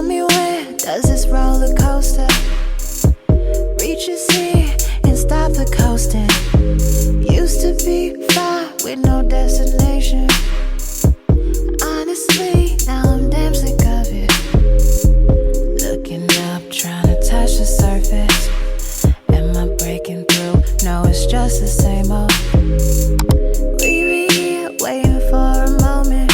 Tell me, when does this roller coaster reach a sea and stop the coasting? Used to be fly with no destination. Honestly, now I'm damn sick of it. Looking up, trying to touch the surface. Am I breaking through? No, it's just the same old. We be here waiting for a moment.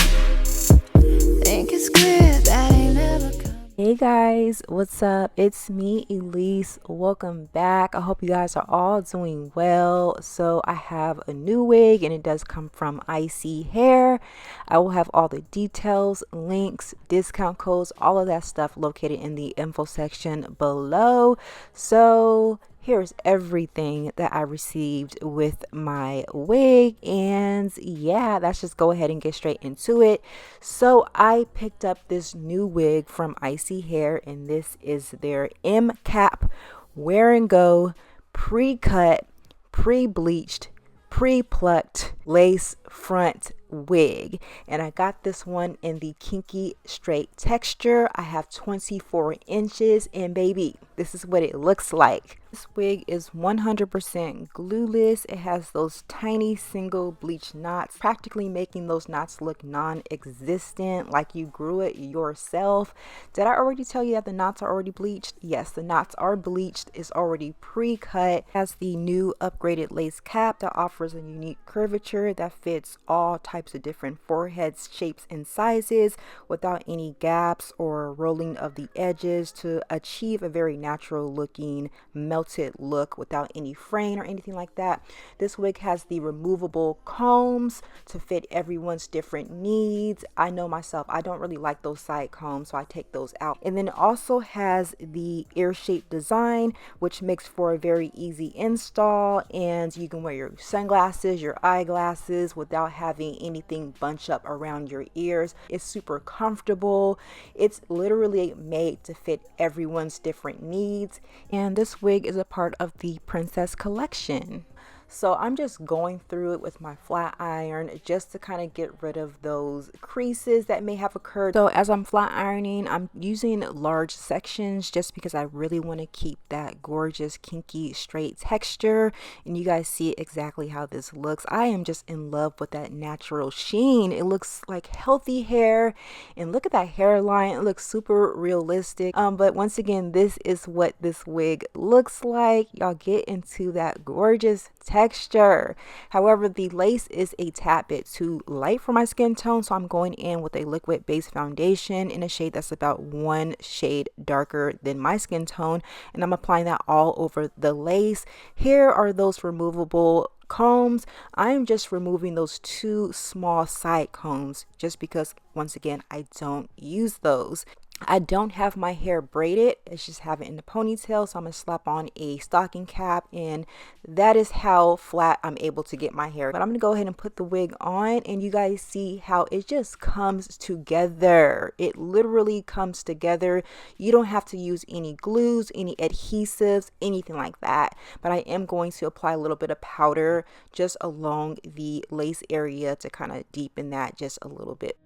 Think it's clear that ain't never come. Hey guys, what's up? It's me, Elise. Welcome back. I hope you guys are all doing well. So I have a new wig and it does come from Isee hair. I will have all the details, links, discount codes, all of that stuff located in the info section below. So here's everything that I received with my wig, and yeah, let's just go ahead and get straight into it. So I picked up this new wig from Isee hair, and this is their M cap wear and go pre-cut, pre-bleached, pre-plucked lace front wig, and I got this one in the kinky straight texture. I have 24 inches, and baby, this is what it looks like. This wig is 100% glueless. It has those tiny single bleach knots, practically making those knots look non-existent, like you grew it yourself. Did I already tell you that the knots are already bleached? Yes, the knots are bleached. It's already pre-cut. It has the new upgraded lace cap that offers a unique curvature that fits all types of different foreheads, shapes, and sizes without any gaps or rolling of the edges to achieve a very natural looking melted look without any fraying or anything like that. This wig has the removable combs to fit everyone's different needs. I know myself, I don't really like those side combs, so I take those out. And then it also has the ear-shaped design, which makes for a very easy install, and you can wear your sunglasses, your eyeglasses without having anything bunch up around your ears. It's super comfortable. It's literally made to fit everyone's different needs, and this wig is a part of the Princess collection. So I'm just going through it with my flat iron just to kind of get rid of those creases that may have occurred. So as I'm flat ironing, I'm using large sections just because I really want to keep that gorgeous kinky straight texture, and you guys see exactly how this looks. I am just in love with that natural sheen. It looks like healthy hair, and look at that hairline. It looks super realistic. But once again, this is what this wig looks like. Y'all get into that gorgeous texture. However, the lace is a tad bit too light for my skin tone, so I'm going in with a liquid base foundation in a shade that's about one shade darker than my skin tone, and I'm applying that all over the lace. Here are those removable combs. I'm just removing those two small side combs just because, once again, I don't use those. I don't have my hair braided. It's just have it in the ponytail, so I'm gonna slap on a stocking cap, and that is how flat I'm able to get my hair. But I'm gonna go ahead and put the wig on, and you guys see how it just comes together. It literally comes together. You don't have to use any glues, any adhesives, anything like that. But I am going to apply a little bit of powder just along the lace area to kind of deepen that just a little bit.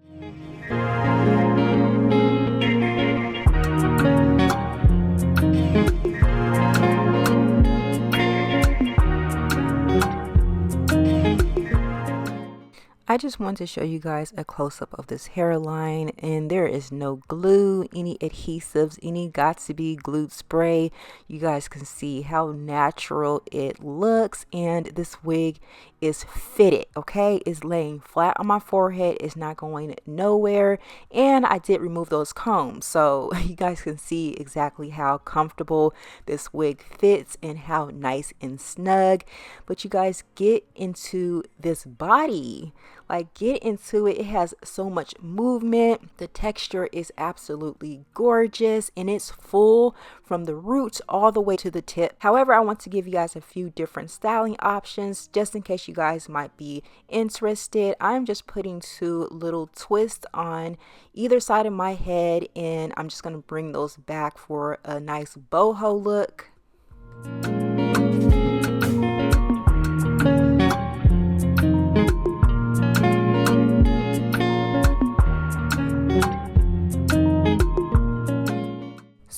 I just want to show you guys a close-up of this hairline, and there is no glue, any adhesives, any got-to-be glued spray. You guys can see how natural it looks, and this wig is fitted, okay? It's laying flat on my forehead. It's not going nowhere, and I did remove those combs, so you guys can see exactly how comfortable this wig fits and how nice and snug. But you guys, get into this body. Like, get into it. It has so much movement. The texture is absolutely gorgeous, and it's full from the roots all the way to the tip. However, I want to give you guys a few different styling options just in case you guys might be interested. I'm just putting two little twists on either side of my head, and I'm just going to bring those back for a nice boho look.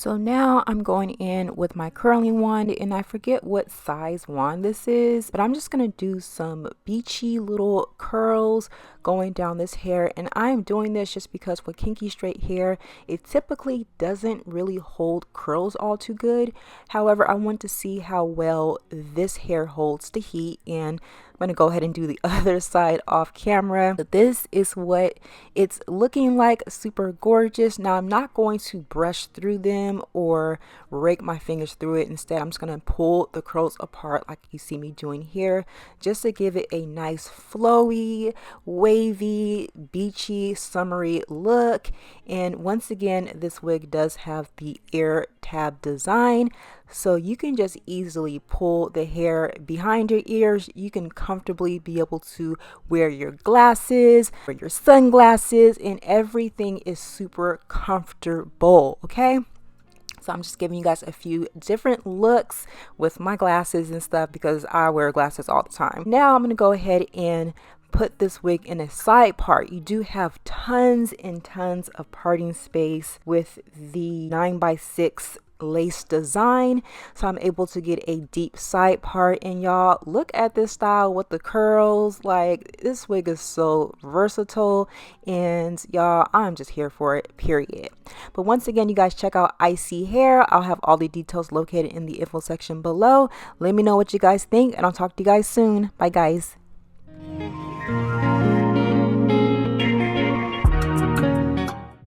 So now I'm going in with my curling wand, and I forget what size wand this is, but I'm just going to do some beachy little curls going down this hair. And I'm doing this just because with kinky straight hair, it typically doesn't really hold curls all too good. However, I want to see how well this hair holds the heat, and I'm going to go ahead and do the other side off camera. But this is what it's looking like, super gorgeous. Now I'm not going to brush through them or rake my fingers through it. Instead, I'm just going to pull the curls apart like you see me doing here, just to give it a nice flowy, wavy, beachy, summery look. And once again, this wig does have the air tab design, so you can just easily pull the hair behind your ears. You can comfortably be able to wear your glasses, wear your sunglasses, and everything is super comfortable, okay? So I'm just giving you guys a few different looks with my glasses and stuff because I wear glasses all the time. Now I'm going to go ahead and put this wig in a side part. You do have tons and tons of parting space with the 9x6 lace design, so I'm able to get a deep side part. And y'all, look at this style with the curls. Like, this wig is so versatile, and y'all, I'm just here for it, period. But once again, you guys check out Isee hair. I'll have all the details located in the info section below. Let me know what you guys think, and I'll talk to you guys soon. Bye guys.